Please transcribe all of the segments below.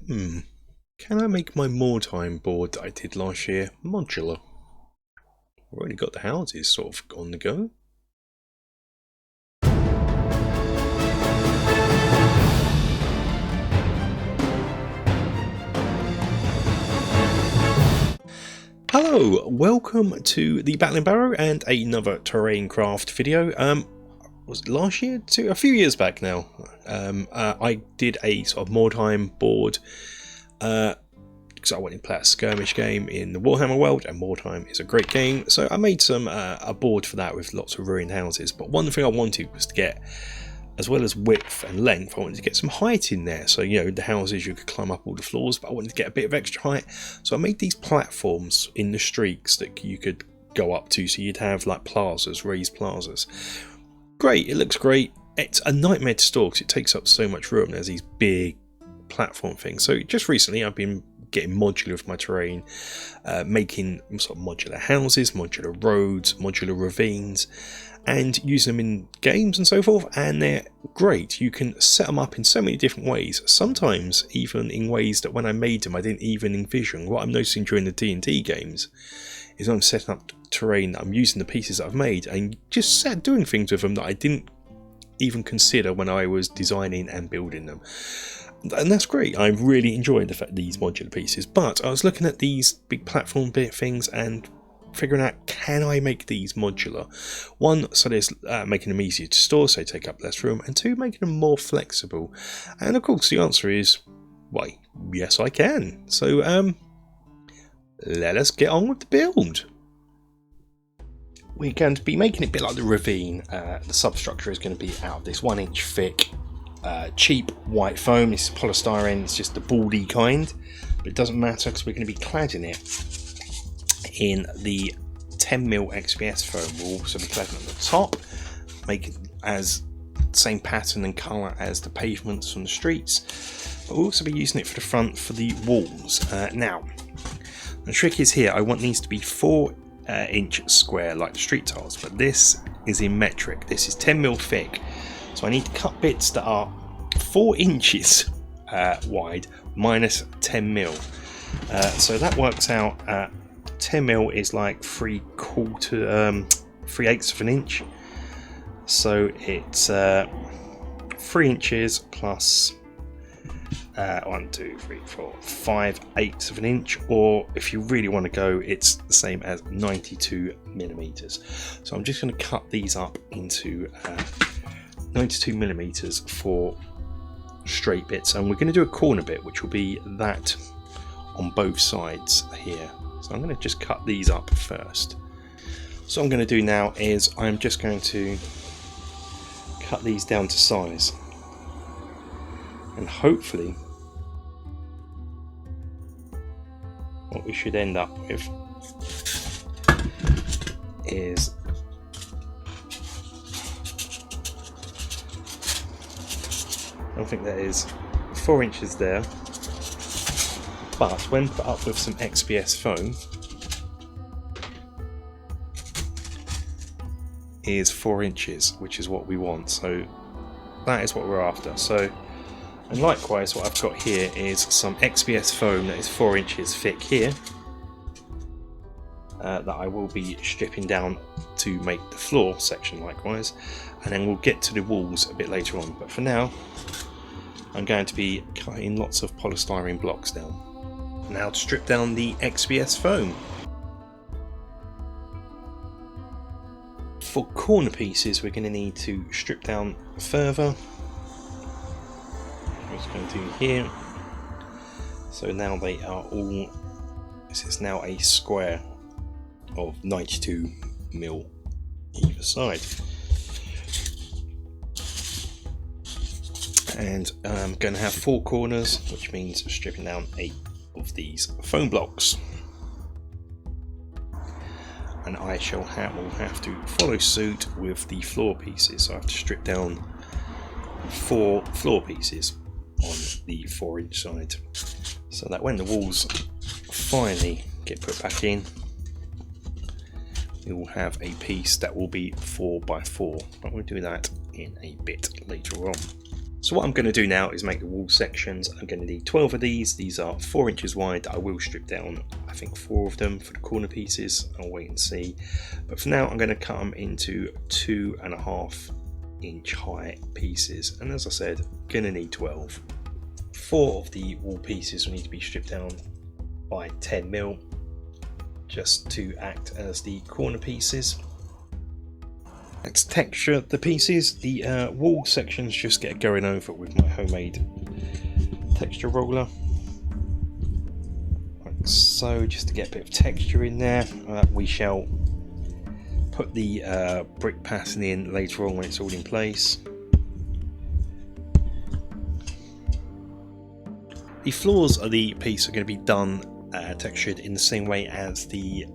Can I make my Mordheim board that I did last year modular? I've already got the houses sort of on the go. Hello, welcome to the Battling Barrow and another terrain craft video. Was it last year? A few years back now. I did a sort of Mordheim board because I wanted to play a skirmish game in the Warhammer world, and Mordheim is a great game. So I made a board for that with lots of ruined houses. But one thing I wanted was to get, as well as width and length, I wanted to get some height in there. So, you know, the houses, you could climb up all the floors, but I wanted to get a bit of extra height. So I made these platforms in the streets that you could go up to. So you'd have like plazas, raised plazas. Great, it looks great. It's a nightmare to store because it takes up so much room. There's these big platform things. So just recently I've been getting modular with my terrain, making sort of modular houses, modular roads, modular ravines, and using them in games and so forth, and they're great. You can set them up in so many different ways, sometimes even in ways that when I made them I didn't even envision. What I'm noticing during the D&D games is I'm setting up terrain that I'm using the pieces that I've made and just doing things with them that I didn't even consider when I was designing and building them. And that's great. I really enjoyed these modular pieces, but I was looking at these big platform bit things and figuring out, can I make these modular? One, so there's making them easier to store, so they take up less room, and two, making them more flexible. And of course the answer is, why, yes I can. So let us get on with the build. We're going to be making it a bit like the ravine. The substructure is going to be out of this 1 inch thick cheap white foam. This is polystyrene, it's just the baldy kind, but it doesn't matter because we're going to be cladding it in the 10mm XPS foam. We'll also be cladding at the top, make it as same pattern and colour as the pavements from the streets, but we'll also be using it for the front for the walls. Now the trick is here, I want these to be 4 inch square like the street tiles, but this is in metric. This is 10mm thick, so I need to cut bits that are 4 inches wide minus 10mm. So that works out 10mm is like 3/8 of an inch. So it's 3 inches plus 1, 2, 3, 4, 5/8 of an inch, or if you really want to go, it's the same as 92mm. So I'm just going to cut these up into 92mm for straight bits, and we're going to do a corner bit which will be that on both sides here. So I'm going to just cut these up first. So what I'm going to do now is I'm just going to cut these down to size, and hopefully what we should end up with is I think that is 4 inches there, but when put up with some XPS foam is 4 inches, which is what we want. So that is what we're after. So, and likewise what I've got here is some XPS foam that is 4 inches thick here, that I will be stripping down to make the floor section likewise, and then we'll get to the walls a bit later on. But for now I'm going to be cutting lots of polystyrene blocks down. Now to strip down the XPS foam. For corner pieces we're going to need to strip down further. I'm just going to do here. So now they are all, this is now a square of 92mm either side. And I'm going to have 4 corners, which means stripping down 8 of these foam blocks. And I will have to follow suit with the floor pieces. So I have to strip down 4 floor pieces on the 4 inch side, so that when the walls finally get put back in, we will have a piece that will be 4x4, but we'll do that in a bit later on. So what I'm going to do now is make the wall sections. I'm going to need 12 of these. These are 4 inches wide. I will strip down, I think, 4 of them for the corner pieces. I'll wait and see. But for now, I'm going to cut them into 2.5 inch high pieces. And as I said, going to need 12. 4 of the wall pieces will need to be stripped down by 10mm, just to act as the corner pieces. Let's texture the pieces. The wall sections just get going over with my homemade texture roller. Like so, just to get a bit of texture in there. We shall put the brick pattern in later on when it's all in place. The floors of the piece are going to be done textured in the same way as the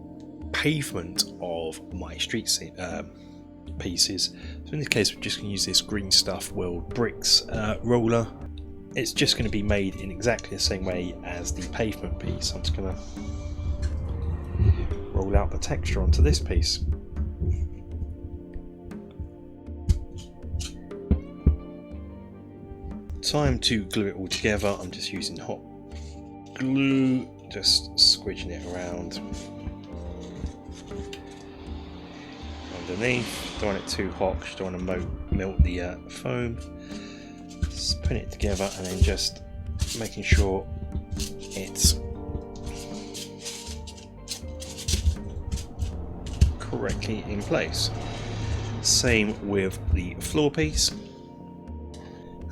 pavement of my street scene pieces. So in this case, we're just going to use this Green Stuff World Bricks roller. It's just going to be made in exactly the same way as the pavement piece. I'm just going to roll out the texture onto this piece. Time to glue it all together. I'm just using hot glue, just squidging it around underneath. Don't want it too hot, just don't want to melt the foam. Just putting it together and then just making sure it's correctly in place. Same with the floor piece.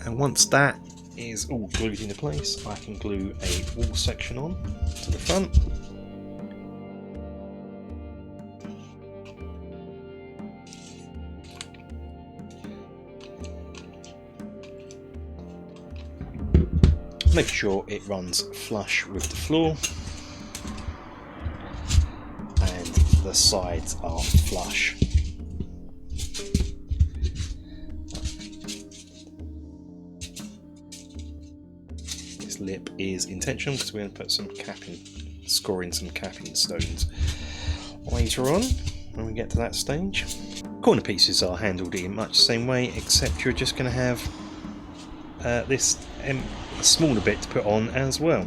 And once that is all glued into place, I can glue a wall section on to the front. Make sure it runs flush with the floor and the sides are flush. This lip is intentional because we're going to put some score in some capping stones later on when we get to that stage. Corner pieces are handled in much the same way, except you're just going to have this a smaller bit to put on as well.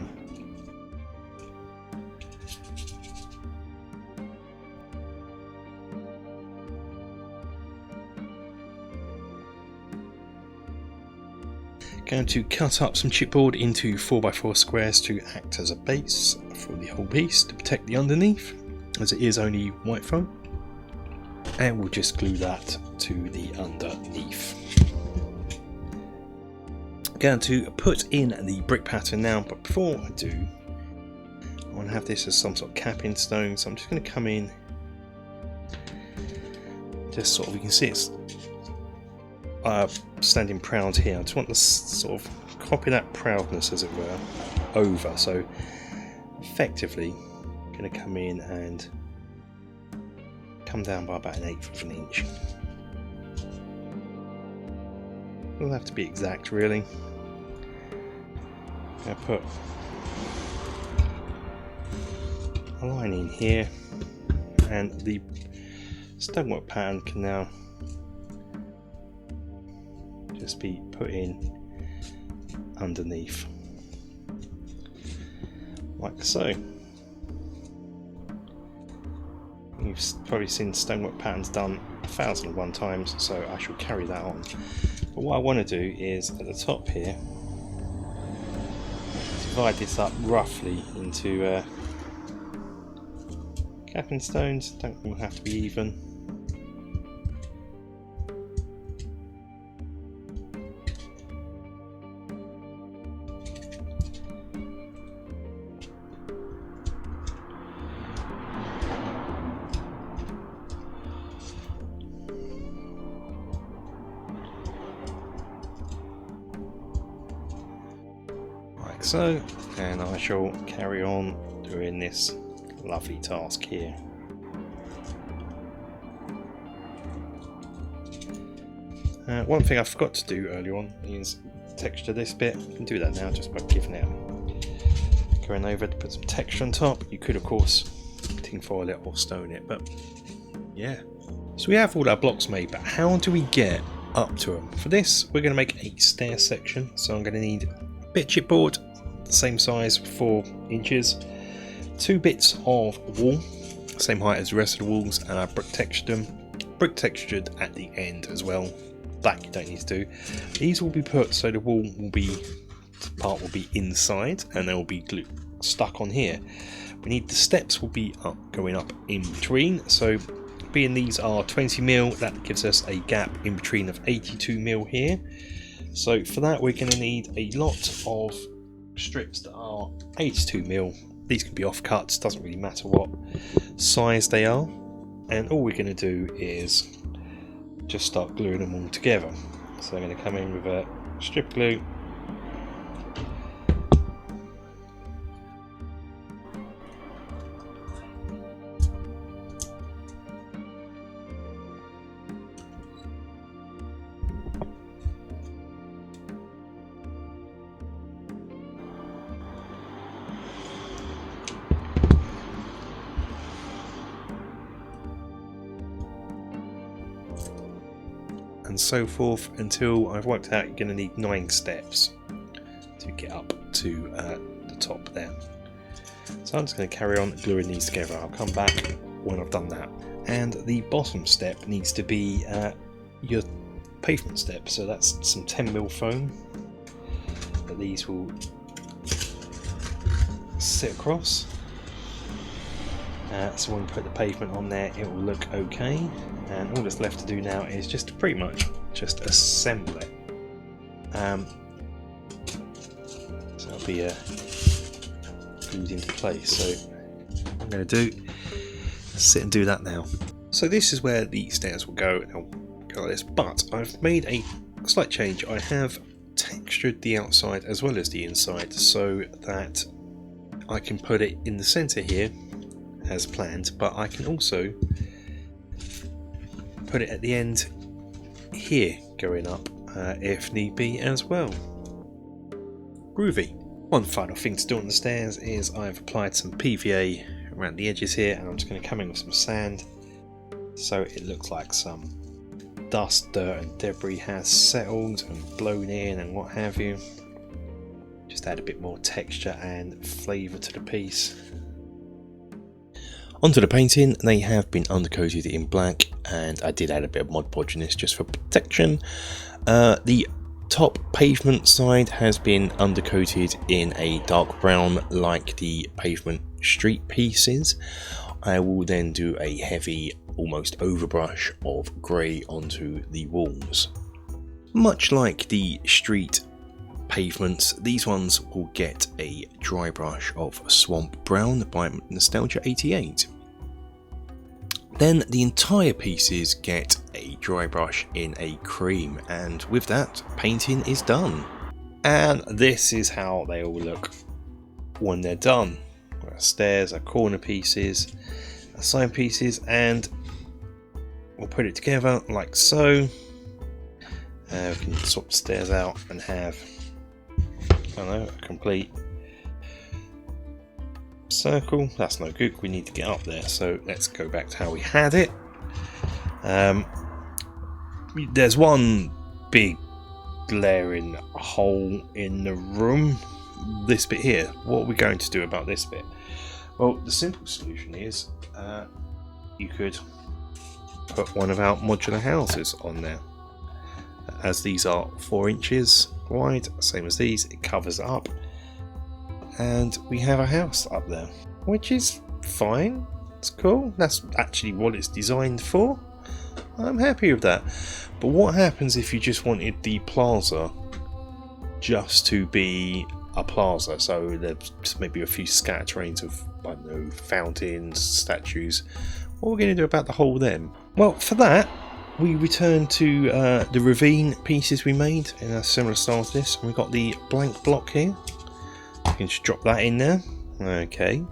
Going to cut up some chipboard into 4x4 squares to act as a base for the whole piece to protect the underneath, as it is only white foam, and we'll just glue that to the underneath. Going to put in the brick pattern now, but before I do, I want to have this as some sort of capping stone, so I'm just going to come in, just sort of, you can see it's standing proud here. I just want to sort of copy that proudness, as it were, over. So effectively, I'm going to come in and come down by about 1/8 of an inch. Doesn't have to be exact, really. I'm going to put a line in here, and the stonework pattern can now just be put in underneath, like so. You've probably seen stonework patterns done 1001 times, so I shall carry that on. But what I want to do is at the top here, divide this up roughly into capping stones. Don't all have to be even. So, and I shall carry on doing this lovely task here. One thing I forgot to do earlier on is texture this bit. I can do that now just by giving it going over to put some texture on top. You could of course tinfoil it or stone it, but yeah. So we have all our blocks made, but how do we get up to them. For this, we're going to make a stair section, so I'm going to need a bit of chipboard, same size, 4 inches, 2 bits of wall, same height as the rest of the walls, and I brick textured them. Brick textured at the end as well. Black you don't need to do. These will be put so the wall will be, part will be inside, and they will be stuck on here. We need the steps will be up, going up in between. So being these are 20mm, that gives us a gap in between of 82mm here. So for that we're going to need a lot of strips that are 82mm. These can be offcuts, doesn't really matter what size they are. And all we're going to do is just start gluing them all together. So I'm going to come in with a strip glue. And so forth until I've worked out you're going to need 9 steps to get up to the top there. So I'm just going to carry on gluing these together. I'll come back when I've done that. And the bottom step needs to be your pavement step, so that's some 10mm foam that these will sit across. So when we put the pavement on there it will look okay, and all that's left to do now is just pretty much just assemble it. So that'll be glued into place. So what I'm going to do is sit and do that now. So this is where the stairs will go. They'll go like this, but I've made a slight change. I have textured the outside as well as the inside so that I can put it in the centre here as planned, but I can also put it at the end here going up if need be as well. Groovy. One final thing to do on the stairs is I've applied some PVA around the edges here, and I'm just going to come in with some sand so it looks like some dust, dirt and debris has settled and blown in and what have you. Just add a bit more texture and flavour to the piece. Onto the painting, they have been undercoated in black, and I did add a bit of Mod Podge in this just for protection. The top pavement side has been undercoated in a dark brown like the pavement street pieces. I will then do a heavy, almost overbrush of grey onto the walls. Much like the street pavements, these ones will get a dry brush of Swamp Brown by Nostalgia 88. Then the entire pieces get a dry brush in a cream, and with that, painting is done. And this is how they all look when they're done. Our stairs, our corner pieces, our side pieces, and we'll put it together like so. We can swap the stairs out and have, I don't know, a complete circle. That's no good, we need to get up there, so let's go back to how we had it. There's one big glaring hole in the room, this bit here. What are we going to do about this bit? Well, the simple solution is you could put one of our modular houses on there. As these are 4 inches wide, same as these, it covers it up, and we have a house up there, which is fine. It's cool. That's actually what it's designed for. I'm happy with that. But what happens if you just wanted the plaza just to be a plaza? So there's just maybe a few scatterings of, I don't know, fountains, statues. What are we going to do about the whole then? Well, for that, we return to the ravine pieces we made in a similar style to this. And we've got the blank block here. You can just drop that in there. Okay,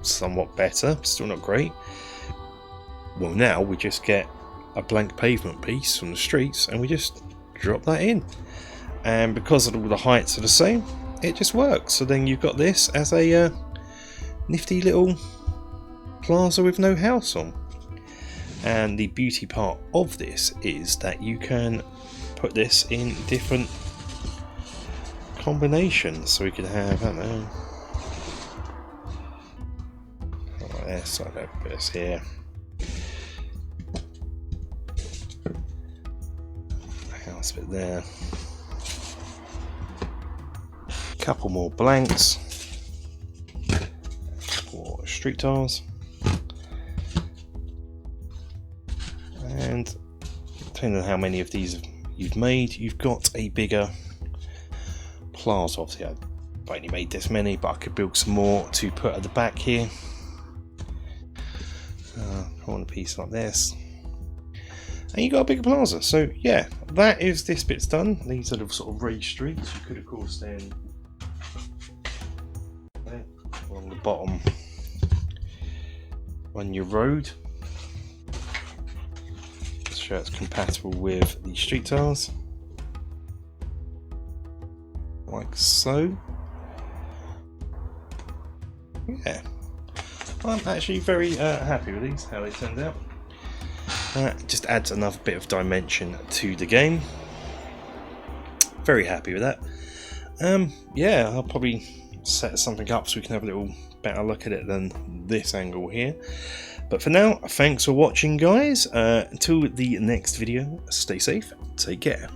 somewhat better, still not great. Well, now we just get a blank pavement piece from the streets and we just drop that in. And because all the heights are the same, it just works. So then you've got this as a nifty little plaza with no house on. And the beauty part of this is that you can put this in different combinations. So we could have, I don't know, like this, I'll put this here. House bit there. A couple more blanks. A couple more street tiles. And depending on how many of these you've made, you've got a bigger plaza. Obviously, I've only made this many, but I could build some more to put at the back here. Corner piece like this, and you got a bigger plaza. So yeah, that is this bit's done. These are the sort of raised streets. You could of course then along the bottom run your road. Sure it's compatible with the street tiles, like so. Yeah, I'm actually very happy with these, how they turned out. Just adds another bit of dimension to the game. Very happy with that. Yeah, I'll probably set something up so we can have a little better look at it than this angle here. But for now, thanks for watching, guys. Until the next video, stay safe, take care.